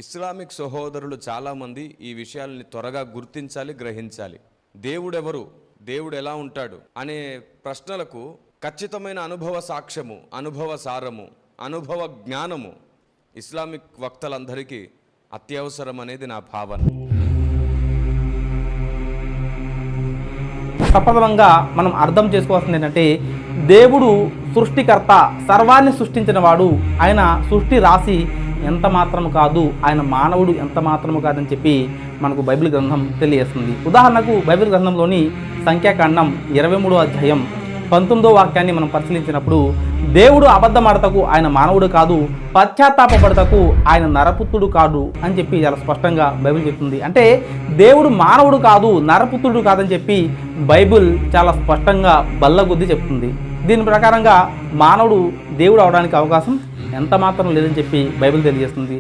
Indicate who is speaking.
Speaker 1: Islamic సహోదరులు చాలామంది ఈ విషయాల్ని త్వరగా గుర్తించాలి, గ్రహించాలి. దేవుడెవరు, దేవుడు ఎలా ఉంటాడు అనే ప్రశ్నలకు ఖచ్చితమైన అనుభవ సాక్ష్యము, అనుభవ సారము, అనుభవ జ్ఞానము ఇస్లామిక్ వక్తలందరికీ అత్యవసరం అనేది నా భావన.
Speaker 2: ప్రప్రథమంగా మనం అర్థం చేసుకోవాల్సింది ఏంటంటే, దేవుడు సృష్టికర్త, సర్వాన్ని సృష్టించిన వాడు. ఆయన సృష్టి రాసి ఎంత మాత్రము కాదు, ఆయన మానవుడు ఎంత మాత్రము కాదని చెప్పి మనకు బైబిల్ గ్రంథం తెలియజేస్తుంది. ఉదాహరణకు బైబిల్ గ్రంథంలోని సంఖ్యాకాండం 23వ అధ్యాయం 19వ వాక్యాన్ని మనం పరిశీలించినప్పుడు, దేవుడు అబద్ధమాడతకు ఆయన మానవుడు కాదు, పశ్చాత్తాపపడతకు ఆయన నరపుత్రుడు కాదు అని చెప్పి చాలా స్పష్టంగా బైబిల్ చెప్తుంది. అంటే దేవుడు మానవుడు కాదు, నరపుత్రుడు కాదని చెప్పి బైబిల్ చాలా స్పష్టంగా బల్లగుద్ది చెప్తుంది. దీని ప్రకారంగా మానవుడు దేవుడు అవడానికి అవకాశం ఎంత మాత్రం లేదని చెప్పి బైబిల్ తెలియజేస్తుంది.